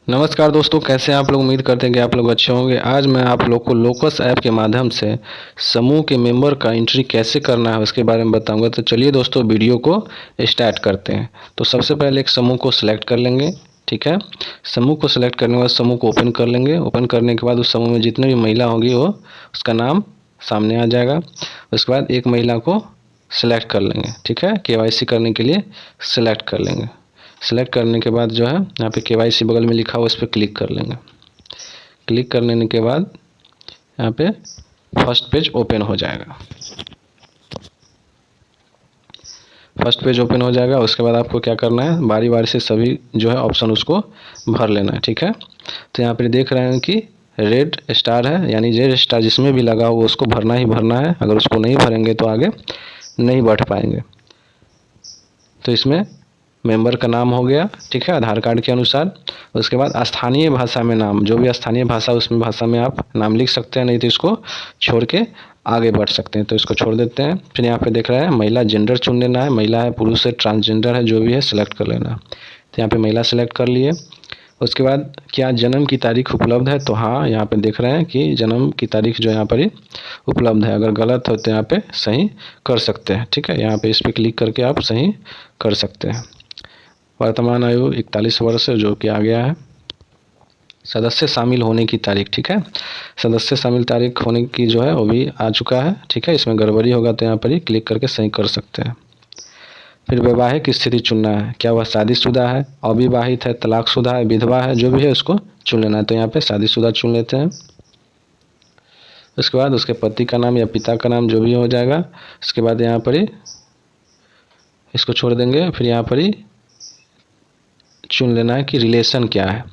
नमस्कार दोस्तों, कैसे हैं आप लोग। उम्मीद करते हैं कि आप लोग अच्छे होंगे। आज मैं आप लोग को लोकस ऐप के माध्यम से समूह के मेंबर का एंट्री कैसे करना है उसके बारे में बताऊंगा। तो चलिए दोस्तों, वीडियो को स्टार्ट करते हैं। तो सबसे पहले एक समूह को सिलेक्ट कर लेंगे। ठीक है, समूह को सिलेक्ट करने के बाद समूह को ओपन कर लेंगे। ओपन करने के बाद उस समूह में जितने भी महिला होगी वो उसका नाम सामने आ जाएगा। उसके बाद एक महिला को सिलेक्ट कर लेंगे। ठीक है, केवाईसी करने के लिए सिलेक्ट कर लेंगे। सेलेक्ट करने के बाद जो है यहाँ पे केवाईसी बगल में लिखा हुआ उस पर क्लिक कर लेंगे। क्लिक कर लेने के बाद यहाँ पे फर्स्ट पेज ओपन हो जाएगा। फर्स्ट पेज ओपन हो जाएगा। उसके बाद आपको क्या करना है, बारी बारी से सभी जो है ऑप्शन उसको भर लेना है। ठीक है, तो यहाँ पे देख रहे हैं कि रेड स्टार है, यानी रेड स्टार जिसमें भी लगा हो उसको भरना ही भरना है। अगर उसको नहीं भरेंगे तो आगे नहीं बढ़ पाएंगे। तो इसमें मेंबर का नाम हो गया, ठीक है, आधार कार्ड के अनुसार। उसके बाद स्थानीय भाषा में नाम, जो भी स्थानीय भाषा उसमें भाषा में आप नाम लिख सकते हैं, नहीं तो इसको छोड़ के आगे बढ़ सकते हैं। तो इसको छोड़ देते हैं। फिर यहाँ पे देख रहा है महिला जेंडर चुन लेना है, महिला है, पुरुष है, ट्रांसजेंडर है, जो भी है सिलेक्ट कर लेना है। तो यहाँ पे महिला सेलेक्ट कर लिए। उसके बाद क्या जन्म की तारीख उपलब्ध है, तो हाँ, यहाँ पे देख रहे हैं कि जन्म की तारीख जो यहाँ पर ही उपलब्ध है। अगर गलत हो तो यहाँ पे सही कर सकते हैं। ठीक है, यहाँ पे इस पर क्लिक करके आप सही कर सकते हैं। वर्तमान आयु 41 वर्ष है, जो कि आ गया है। सदस्य शामिल होने की तारीख, ठीक है, सदस्य शामिल तारीख होने की जो है वो भी आ चुका है। ठीक है, इसमें गड़बड़ी होगा तो यहाँ पर ही क्लिक करके सही कर सकते हैं। फिर वैवाहिक स्थिति चुनना है, क्या वह शादीशुदा है, अविवाहित है, तलाकशुदा है, विधवा है, जो भी है उसको चुन लेना है। तो यहाँ पे शादीशुदा चुन लेते हैं। उसके बाद उसके पति का नाम या पिता का नाम जो भी हो जाएगा। उसके बाद यहाँ पर ही इसको छोड़ देंगे। फिर यहाँ पर ही चुन लेना है कि रिलेशन क्या है।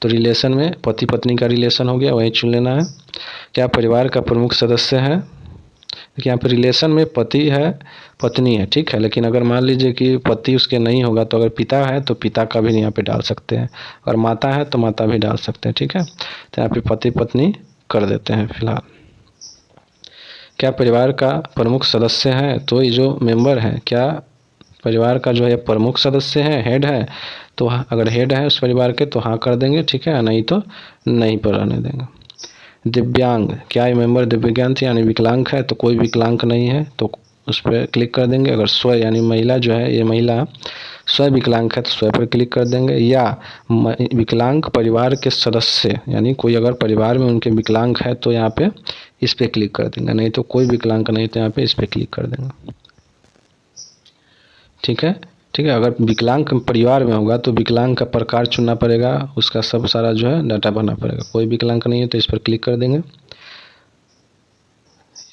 तो रिलेशन में पति पत्नी का रिलेशन हो गया, वही चुन लेना है। क्या परिवार का प्रमुख सदस्य है। देखिए यहाँ पे रिलेशन में पति है, पत्नी है, ठीक है। लेकिन अगर मान लीजिए कि पति उसके नहीं होगा तो अगर पिता है तो पिता का भी यहाँ पे डाल सकते हैं, और माता है तो माता भी डाल सकते हैं। ठीक है, तो यहाँ पे पति पत्नी कर देते हैं फिलहाल। क्या परिवार का प्रमुख सदस्य है, तो ये जो मेंबर है क्या परिवार का जो है प्रमुख सदस्य है, हेड है। तो अगर हेड है उस परिवार के तो हाँ कर देंगे, ठीक है, नहीं तो नहीं पर रहने देंगे। दिव्यांग, क्या ये मेंबर दिव्यांग यानी विकलांग है, तो कोई विकलांग नहीं है तो उस पर क्लिक कर देंगे। अगर स्व यानी महिला जो है, ये महिला स्व विकलांग है तो स्व पर क्लिक कर देंगे। या विकलांग परिवार के सदस्य, यानी कोई अगर परिवार में उनके विकलांग है तो यहाँ पे इस पर क्लिक कर देंगे, नहीं तो कोई विकलांग नहीं तो यहाँ पे इस पर क्लिक कर देंगे। ठीक है, ठीक है। अगर विकलांग परिवार में होगा तो विकलांग का प्रकार चुनना पड़ेगा, उसका सब सारा जो है डाटा भरना पड़ेगा। कोई विकलांग नहीं है तो इस पर क्लिक कर देंगे।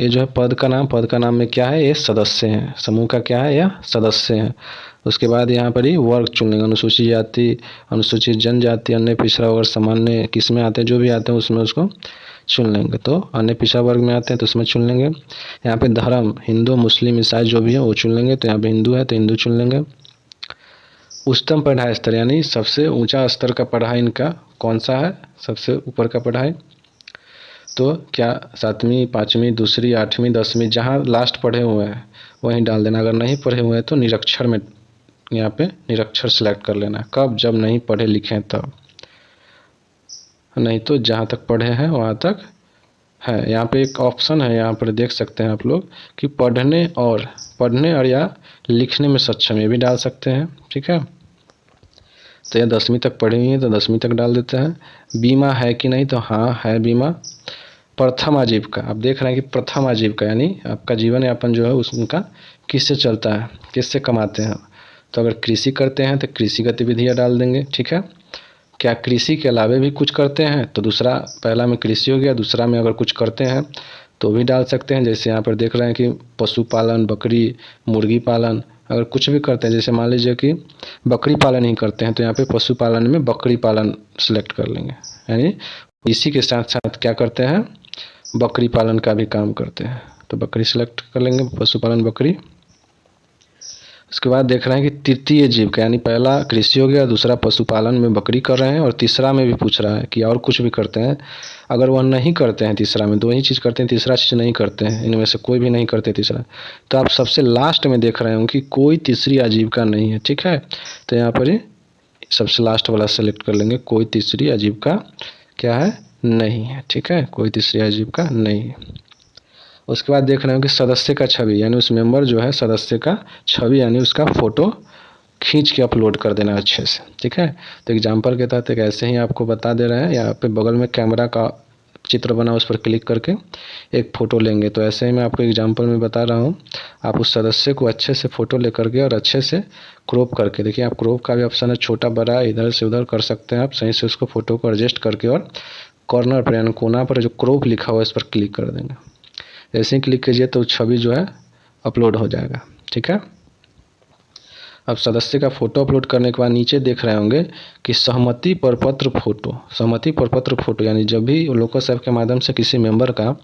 ये जो है पद का नाम, पद का नाम में क्या है, ये सदस्य हैं। समूह का क्या है, यह सदस्य हैं। उसके बाद यहाँ पर ही वर्ग चुन लेंगे, अनुसूचित जाति, अनुसूचित जनजाति, अन्य पिछड़ा वर्ग, सामान्य, किस में आते हैं, जो भी आते हैं उसमें उसको चुन लेंगे। तो अन्य पिछड़ा वर्ग में आते हैं तो उसमें चुन लेंगे। यहाँ पे धर्म हिंदू मुस्लिम ईसाई जो भी है वो चुन लेंगे। तो यहाँ पे हिंदू है तो हिंदू चुन लेंगे। उच्चतम पढ़ाई स्तर, यानी सबसे ऊंचा स्तर का पढ़ाई इनका कौन सा है, सबसे ऊपर का पढ़ाई। तो क्या 7वीं 5वीं दूसरी 8वीं 10वीं, जहाँ लास्ट पढ़े हुए हैं वहीं डाल देना। अगर नहीं पढ़े हुए हैं तो निरक्षर में यहाँ पे निरक्षर सेलेक्ट कर लेना। कब, जब नहीं पढ़े लिखे तब, नहीं तो जहाँ तक पढ़े हैं वहाँ तक है। यहाँ पे एक ऑप्शन है, यहाँ पर देख सकते हैं आप लोग कि पढ़ने और या लिखने में सक्षम, ये भी डाल सकते हैं। ठीक है, तो ये 10वीं तक पढ़ी हुई है तो 10वीं तक डाल देते हैं। बीमा है कि नहीं, तो हाँ है बीमा। प्रथम आजीविका, आप देख रहे हैं कि प्रथम आजीविका यानी आपका जीवन यापन जो है उसका किससे चलता है, किससे कमाते हैं। तो अगर कृषि करते हैं तो कृषि गतिविधियाँ डाल देंगे। ठीक है, क्या कृषि के अलावा भी कुछ करते हैं, तो दूसरा, पहला में कृषि हो गया, दूसरा में अगर कुछ करते हैं तो भी डाल सकते हैं। जैसे यहाँ पर देख रहे हैं कि पशुपालन, बकरी मुर्गी पालन, अगर कुछ भी करते हैं, जैसे मान लीजिए कि बकरी पालन ही करते हैं तो यहाँ पे पशुपालन में बकरी पालन सेलेक्ट कर लेंगे। यानी इसी के साथ साथ क्या करते हैं, बकरी पालन का भी काम करते हैं तो बकरी सेलेक्ट कर लेंगे, पशुपालन बकरी। उसके बाद देख रहे हैं कि तृतीय जीविका, यानी पहला कृषि हो गया, दूसरा पशुपालन में बकरी कर रहे हैं, और तीसरा में भी पूछ रहा है कि और कुछ भी करते हैं। अगर वह नहीं करते हैं, तीसरा में दो ही चीज़ करते हैं, तीसरा चीज़ नहीं करते हैं, इनमें से कोई भी नहीं करते तीसरा, तो आप सबसे लास्ट में देख रहे हो कि कोई तीसरी आजीविका नहीं है। ठीक है, तो यहाँ पर ही सबसे लास्ट वाला सेलेक्ट कर लेंगे, कोई तीसरी अजीविका क्या है, नहीं है। ठीक है, कोई तीसरी अजीविका नहीं है। उसके बाद देख रहे हो कि सदस्य का छवि, यानी उस मेंबर जो है सदस्य का छवि यानी उसका फोटो खींच के अपलोड कर देना अच्छे से। ठीक है, तो एग्जाम्पल के तहत एक ऐसे ही आपको बता दे रहे हैं, यहाँ पे बगल में कैमरा का चित्र बना, उस पर क्लिक करके एक फ़ोटो लेंगे। तो ऐसे ही मैं आपको एग्जांपल में बता रहा हूँ, आप उस सदस्य को अच्छे से फ़ोटो लेकर के और अच्छे से क्रॉप करके, देखिए आप क्रॉप का भी ऑप्शन है, छोटा बड़ा इधर से उधर कर सकते हैं आप, सही से उसको फ़ोटो को एडजस्ट करके और कॉर्नर पर यानी कोना पर जो क्रॉप लिखा हुआ है इस पर क्लिक कर देंगे। जैसे ही क्लिक कीजिए तो छवि जो है अपलोड हो जाएगा। ठीक है, अब सदस्य का फोटो अपलोड करने के बाद नीचे देख रहे होंगे कि सहमति प्रपत्र फोटो, सहमति प्रपत्र फोटो यानी जब भी लोकस ऐप के माध्यम से किसी मेंबर का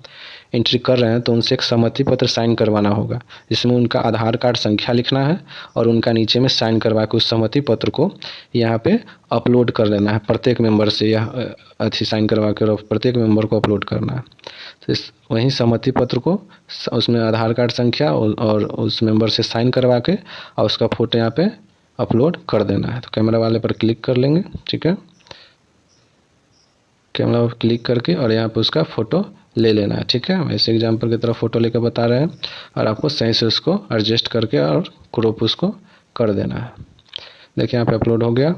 एंट्री कर रहे हैं तो उनसे एक सहमति पत्र साइन करवाना होगा, जिसमें उनका आधार कार्ड संख्या लिखना है और उनका नीचे में साइन करवा के उस सहमति पत्र को यहाँ पे अपलोड कर लेना है। प्रत्येक मेंबर से यह अच्छी साइन करवा के और प्रत्येक मेंबर को अपलोड करना है। तो वहीं सहमति पत्र को उसमें आधार कार्ड संख्या और उस मेंबर से साइन करवा के और उसका फ़ोटो यहाँ पे अपलोड कर देना है। तो कैमरा वाले पर क्लिक कर लेंगे। ठीक है, कैमरा पर क्लिक करके और यहाँ पे उसका फ़ोटो ले लेना है। ठीक है, ऐसे एग्जांपल की तरह फ़ोटो लेकर बता रहे हैं और आपको सही से उसको एडजस्ट करके और क्रॉप उसको कर देना है। देखिए यहाँ पे अपलोड हो गया।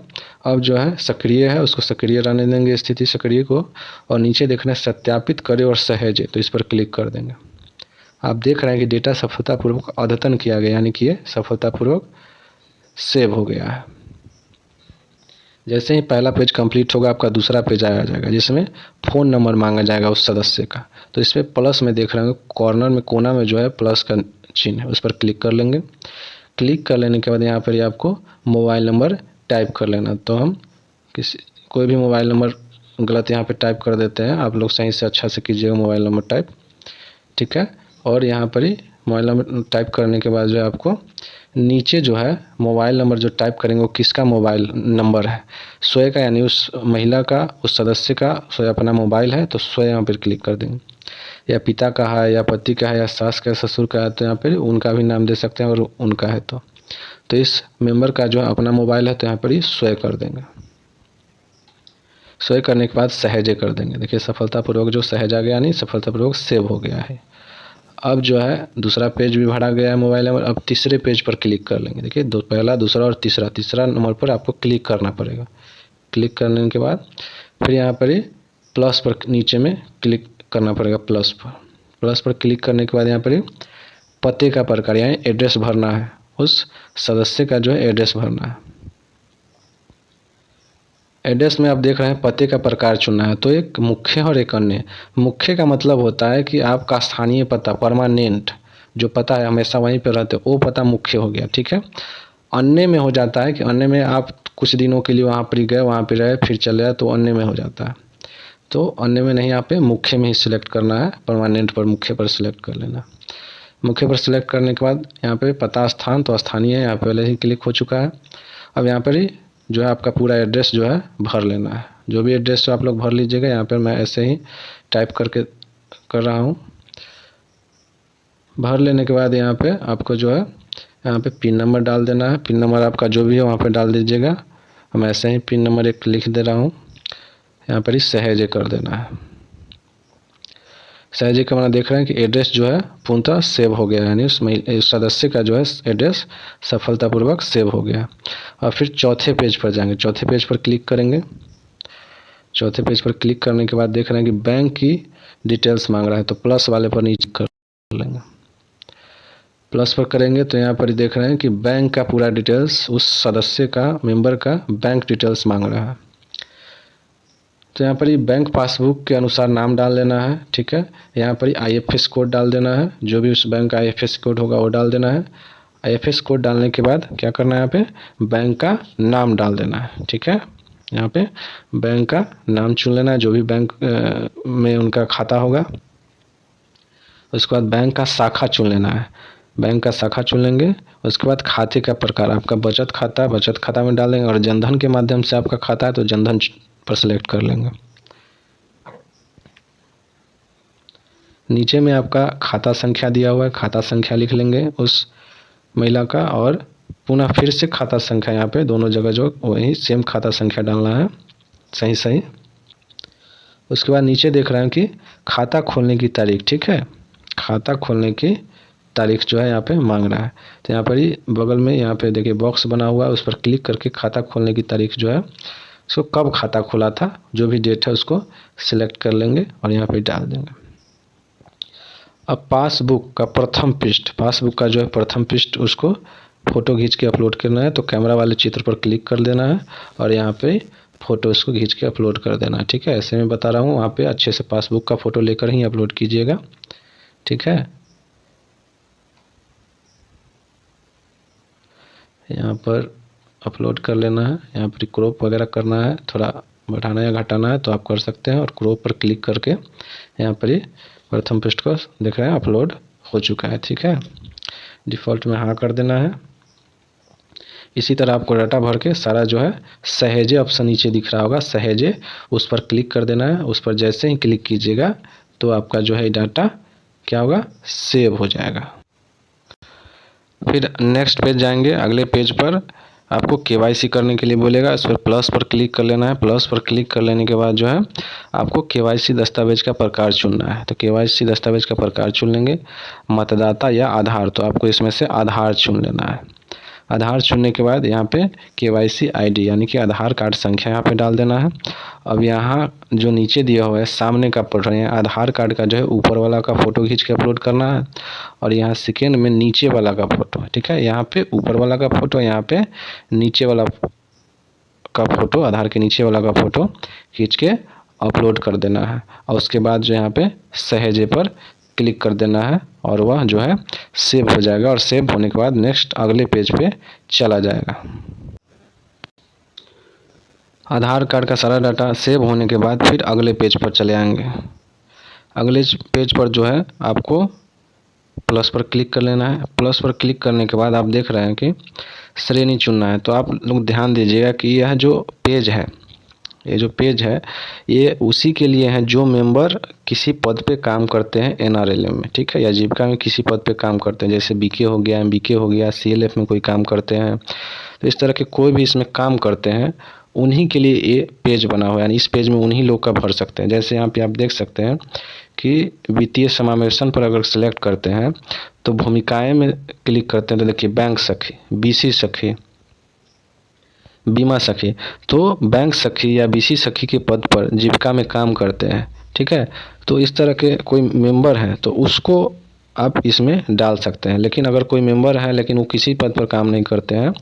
अब जो है सक्रिय है उसको सक्रिय रहने देंगे, स्थिति सक्रिय को, और नीचे देखना है सत्यापित करे और सहेजे, तो इस पर क्लिक कर देंगे। आप देख रहे हैं कि डेटा सफलतापूर्वक अद्यतन किया गया, यानी कि ये सफलतापूर्वक सेव हो गया है। जैसे ही पहला पेज कंप्लीट होगा आपका दूसरा पेज आ जाएगा जिसमें फ़ोन नंबर मांगा जाएगा उस सदस्य का। तो इसमें प्लस में देख रहे हैं कॉर्नर में कोना में जो है प्लस का चिन्ह है, उस पर क्लिक कर लेंगे। क्लिक कर लेने के बाद यहाँ पर आपको मोबाइल नंबर टाइप कर लेना। तो हम कोई भी मोबाइल नंबर गलत यहाँ पे टाइप कर देते हैं, आप लोग सही से अच्छा से कीजिएगा मोबाइल नंबर टाइप। ठीक है, और यहाँ पर ही मोबाइल नंबर टाइप करने के बाद जो है आपको नीचे जो है मोबाइल नंबर जो टाइप करेंगे वो किसका मोबाइल नंबर है, स्वयं का, यानी उस महिला का, उस सदस्य का स्वयं अपना मोबाइल है तो स्वयं यहाँ पर क्लिक कर देंगे। या पिता का है या पति का है या सास का ससुर का है तो यहाँ पर उनका भी नाम दे सकते हैं, और उनका है तो इस मेंबर का जो अपना मोबाइल है तो यहाँ पर ही स्वयं कर देंगे। स्वयं करने के बाद सहेजे कर देंगे। देखिए सफलतापूर्वक जो सहेजा गया नहीं, सफलतापूर्वक सेव हो गया है। अब जो है दूसरा पेज भी भरा गया है मोबाइल नंबर। अब तीसरे पेज पर क्लिक कर लेंगे। देखिए पहला, दूसरा और तीसरा नंबर पर आपको क्लिक करना पड़ेगा। क्लिक करने के बाद फिर यहाँ पर ही प्लस पर नीचे में क्लिक करना पड़ेगा, प्लस पर क्लिक करने के बाद यहाँ पर पते का प्रकार यानी एड्रेस भरना है, उस सदस्य का जो है एड्रेस भरना है। एड्रेस में आप देख रहे हैं पते का प्रकार चुनना है, तो एक मुख्य और एक अन्य। मुख्य का मतलब होता है कि आपका स्थानीय पता, परमानेंट जो पता है हमेशा वहीं पर रहते, वो पता मुख्य हो गया। ठीक है, अन्य में हो जाता है कि अन्य में आप कुछ दिनों के लिए वहाँ पर गए, वहाँ पर रहे, फिर चले आए, तो अन्य में हो जाता है। तो अन्य में नहीं, यहाँ पे मुख्य में ही सिलेक्ट करना है, परमानेंट पर मुख्य पर सिलेक्ट कर लेना। मुख्य पर सिलेक्ट करने के बाद यहाँ पे पता स्थान तो स्थानीय है, यहाँ पहले ही क्लिक हो चुका है। अब यहाँ पर ही जो है आपका पूरा एड्रेस जो है भर लेना है। जो भी एड्रेस आप लोग भर लीजिएगा। यहाँ पर मैं ऐसे ही टाइप करके कर रहा हूँ। भर लेने के बाद यहाँ पे आपको जो है यहाँ पे पिन नंबर डाल देना है। पिन नंबर आपका जो भी है वहाँ पे डाल दीजिएगा। मैं ऐसे ही पिन नंबर एक लिख दे रहा हूँ। यहाँ पर ही सहेजे कर देना है। सहेजे का मैंने देख रहे हैं कि एड्रेस जो है पूर्णतः सेव हो गया, यानी उस सदस्य का जो है एड्रेस सफलतापूर्वक सेव हो गया। और फिर चौथे पेज पर जाएंगे, चौथे पेज पर क्लिक करेंगे। चौथे पेज पर क्लिक करने के बाद देख रहे हैं कि बैंक की डिटेल्स मांग रहा है, तो प्लस वाले पर नीचे कर लेंगे। प्लस पर करेंगे तो यहाँ पर देख रहे हैं कि बैंक का पूरा डिटेल्स, उस सदस्य का, मेंबर का बैंक डिटेल्स मांग रहा है। तो यहाँ पर ही बैंक पासबुक के अनुसार नाम डाल देना है। ठीक है, यहाँ पर ही IFS कोड डाल देना है, जो भी उस बैंक का IFS कोड होगा वो डाल देना है। IFS कोड डालने के बाद क्या करना है, यहाँ पे बैंक का नाम डाल देना है। ठीक है, यहाँ पे बैंक का नाम चुन लेना है, जो भी बैंक में उनका खाता होगा। उसके बाद बैंक का शाखा चुन लेना है, बैंक का शाखा चुन लेंगे। उसके बाद खाते का प्रकार, आपका बचत खाता में डालेंगे, और जनधन के माध्यम से आपका खाता है तो जनधन पर सेलेक्ट कर लेंगे। नीचे में आपका खाता संख्या दिया हुआ है, खाता संख्या लिख लेंगे उस महिला का, और पुनः फिर से खाता संख्या यहाँ पे दोनों जगह जो वही सेम खाता संख्या डालना है, सही सही। उसके बाद नीचे देख रहे हैं कि खाता खोलने की तारीख, ठीक है, खाता खोलने की तारीख जो है यहाँ पे मांग रहा है। तो यहाँ पर ही बगल में यहाँ पे देखिए बॉक्स बना हुआ है, उस पर क्लिक करके खाता खोलने की तारीख जो है, उसको कब खाता खुला था जो भी डेट है उसको सिलेक्ट कर लेंगे और यहाँ पे डाल देंगे। अब पासबुक का प्रथम पृष्ठ, पासबुक का जो है प्रथम पृष्ठ उसको फ़ोटो खींच के अपलोड करना है। तो कैमरा वाले चित्र पर क्लिक कर देना है और यहाँ पे फ़ोटो इसको खींच के अपलोड कर देना है, ठीक है। ऐसे मैं बता रहा हूँ, वहाँ पे अच्छे से पासबुक का फ़ोटो लेकर ही अपलोड कीजिएगा, ठीक है। यहाँ पर अपलोड कर लेना है, यहाँ पर क्रॉप वगैरह करना है, थोड़ा बढ़ाना या घटाना है तो आप कर सकते हैं। और क्रॉप पर क्लिक करके यहाँ पर ही प्रथम पृष्ठ को देख रहे हैं अपलोड हो चुका है, ठीक है। डिफ़ॉल्ट में हाँ कर देना है। इसी तरह आपको डाटा भर के सारा जो है सहेजे ऑप्शन नीचे दिख रहा होगा, सहेजे, उस पर क्लिक कर देना है। उस पर जैसे ही क्लिक कीजिएगा तो आपका जो है डाटा क्या होगा, सेव हो जाएगा। फिर नेक्स्ट पेज जाएंगे, अगले पेज पर आपको केवाईसी करने के लिए बोलेगा, इस पर प्लस पर क्लिक कर लेना है। प्लस पर क्लिक कर लेने के बाद जो है आपको केवाईसी दस्तावेज का प्रकार चुनना है। तो केवाईसी दस्तावेज का प्रकार चुन लेंगे, मतदाता या आधार, तो आपको इसमें से आधार चुन लेना है। आधार चुनने के बाद यहाँ पे केवाईसी आईडी यानी कि आधार कार्ड संख्या यहाँ पे डाल देना है। अब यहाँ जो नीचे दिया हुआ है सामने का फोटो, यहाँ आधार कार्ड का जो है ऊपर वाला का फ़ोटो खींच के अपलोड करना है और यहाँ सेकेंड में नीचे वाला का फ़ोटो, ठीक है। यहाँ पे ऊपर वाला का फ़ोटो, यहाँ पे नीचे वाला का फ़ोटो, आधार के नीचे वाला का फ़ोटो खींच के अपलोड कर देना है। और उसके बाद जो यहाँ पे सहेजे पर क्लिक कर देना है और वह जो है सेव हो जाएगा। और सेव होने के बाद नेक्स्ट अगले पेज पे चला जाएगा। आधार कार्ड का सारा डाटा सेव होने के बाद फिर अगले पेज पर चले आएंगे। अगले पेज पर जो है आपको प्लस पर क्लिक कर लेना है। प्लस पर क्लिक करने के बाद आप देख रहे हैं कि श्रेणी चुनना है। तो आप लोग ध्यान दीजिएगा कि यह जो पेज है, ये जो पेज है ये उसी के लिए है जो मेंबर किसी पद पे काम करते हैं एनआरएलएम में, ठीक है, या जीविका में किसी पद पे काम करते हैं, जैसे बीके हो गया, एमबीके हो गया, सीएलएफ में कोई काम करते हैं। तो इस तरह के कोई भी इसमें काम करते हैं उन्हीं के लिए ये पेज बना हुआ है, यानी इस पेज में उन्हीं लोग का भर सकते हैं। जैसे यहाँ पे आप देख सकते हैं कि वित्तीय समावेशन पर अगर सेलेक्ट करते हैं तो भूमिकाएं में क्लिक करते हैं तो देखिए बैंक सखी, बीसी सखी, बीमा सखी, तो बैंक सखी या बीसी सखी के पद पर जीविका में काम करते हैं, ठीक है। तो इस तरह के कोई मेंबर हैं तो उसको आप इसमें डाल सकते हैं। लेकिन अगर कोई मेंबर है लेकिन वो किसी पद पर काम नहीं करते हैं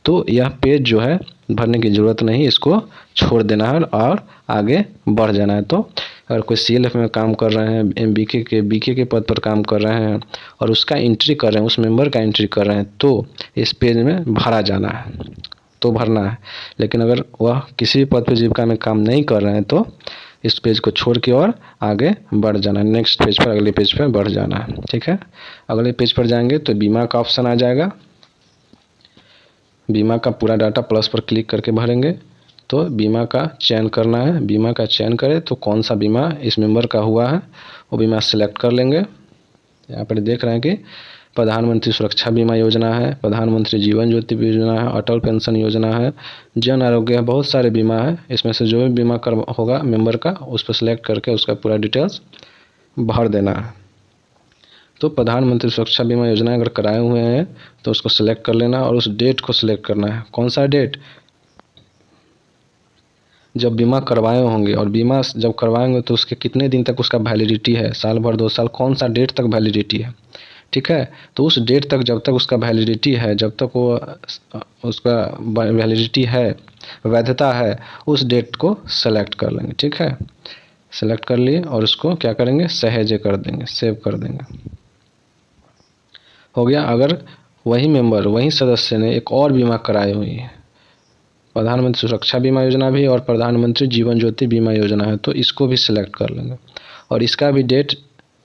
तो यह पेज जो है भरने की ज़रूरत नहीं, इसको छोड़ देना है और आगे बढ़ जाना है। तो अगर कोई सीएलएफ में काम कर रहे हैं, बीके के पद पर काम कर रहे हैं और उसका एंट्री कर रहे हैं, उस मेंबर का एंट्री कर रहे हैं तो इस पेज में भरा जाना है, तो भरना है। लेकिन अगर वह किसी भी पद पर जीविका में काम नहीं कर रहे हैं तो इस पेज को छोड़ के और आगे बढ़ जाना है, नेक्स्ट पेज पर, अगले पेज पर बढ़ जाना है, ठीक है। अगले पेज पर जाएंगे तो बीमा का ऑप्शन आ जाएगा। बीमा का पूरा डाटा प्लस पर क्लिक करके भरेंगे तो बीमा का चयन करना है। बीमा का चयन करें तो कौन सा बीमा इस मेंबर का हुआ है वो बीमा सेलेक्ट कर लेंगे। यहाँ पर देख रहे हैं कि प्रधानमंत्री सुरक्षा बीमा योजना है, प्रधानमंत्री जीवन ज्योति योजना है, अटल पेंशन योजना है, जन आरोग्य है, बहुत सारे बीमा है। इसमें से जो भी बीमा कर होगा मेंबर का उस पर सेलेक्ट करके उसका पूरा डिटेल्स भर देना है। तो प्रधानमंत्री सुरक्षा बीमा योजना अगर कराए हुए हैं तो उसको सेलेक्ट कर लेना और उस डेट को सिलेक्ट करना है। कौन सा डेट, जब बीमा करवाए होंगे, और बीमा जब करवाएंगे तो उसके कितने दिन तक उसका वैलिडिटी है, साल भर, 2 साल, कौन सा डेट तक वैलिडिटी है, ठीक है। तो उस डेट तक जब तक उसका वैलिडिटी है, जब तक वो उसका वैलिडिटी है, वैधता है, उस डेट को सेलेक्ट कर लेंगे, ठीक है। सेलेक्ट कर लिए और उसको क्या करेंगे, सहेजे कर देंगे, सेव कर देंगे, हो गया। अगर वही मेंबर, वही सदस्य ने एक और बीमा कराई हुई है, प्रधानमंत्री सुरक्षा बीमा योजना भी और प्रधानमंत्री जीवन ज्योति बीमा योजना है, तो इसको भी सिलेक्ट कर लेंगे और इसका भी डेट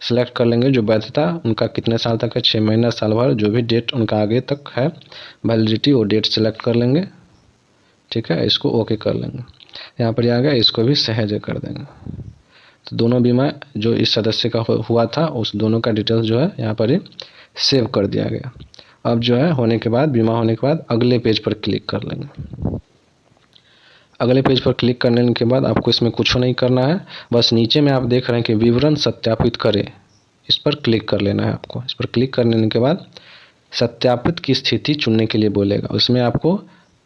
सेलेक्ट कर लेंगे, जो वैधता उनका कितने साल तक है, 6 महीना, साल भर, जो भी डेट उनका आगे तक है वैलिडिटी, वो डेट सेलेक्ट कर लेंगे, ठीक है। इसको ओके कर लेंगे। यहाँ पर आ गया, इसको भी सहेजे कर देंगे। तो दोनों बीमा जो इस सदस्य का हुआ था उस दोनों का डिटेल्स जो है यहाँ पर ही सेव कर दिया गया। अब जो है होने के बाद, बीमा होने के बाद अगले पेज पर क्लिक कर लेंगे। अगले पेज पर क्लिक करने के बाद आपको इसमें कुछ नहीं करना है, बस नीचे में आप देख रहे हैं कि विवरण सत्यापित करें, इस पर क्लिक कर लेना है आपको। इस पर क्लिक करने के बाद सत्यापित की स्थिति चुनने के लिए बोलेगा, उसमें आपको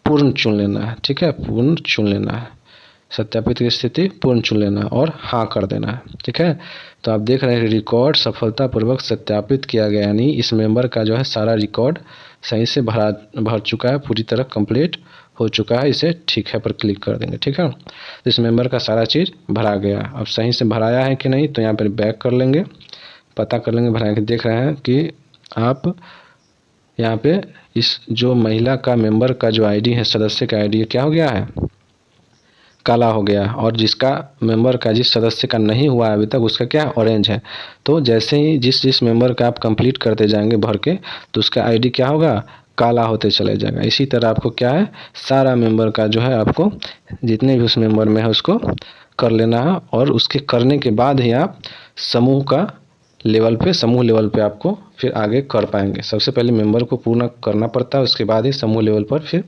पूर्ण चुन लेना है। ठीक है, पूर्ण चुन लेना है, सत्यापित की स्थिति पूर्ण चुन लेना है और हाँ कर देना है। ठीक है, तो आप देख रहे हैं रिकॉर्ड सफलतापूर्वक सत्यापित किया गया, यानी इस मेंबर का जो है सारा रिकॉर्ड सही से भर चुका है, पूरी तरह कंप्लीट हो चुका है। इसे ठीक है पर क्लिक कर देंगे। ठीक है, तो इस मेंबर का सारा चीज़ भरा गया। अब सही से भराया है कि नहीं, तो यहाँ पर बैक कर लेंगे, पता कर लेंगे भरा के। देख रहे हैं कि आप यहाँ पे इस जो महिला का मेंबर का जो आईडी है, सदस्य का आईडी क्या हो गया है, काला हो गया, और जिसका मेंबर का, जिस सदस्य का नहीं हुआ है अभी तक, उसका क्या ऑरेंज है। तो जैसे ही जिस मेंबर का आप कंप्लीट करते जाएंगे भर के, तो उसका आईडी क्या होगा, काला होते चले जाएगा। इसी तरह आपको क्या है, सारा मेंबर का जो है आपको जितने भी उस मेंबर में है उसको कर लेना है, और उसके करने के बाद ही आप समूह लेवल पे आपको फिर आगे कर पाएंगे। सबसे पहले मेंबर को पूर्ण करना पड़ता है, उसके बाद ही समूह लेवल पर फिर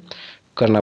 करना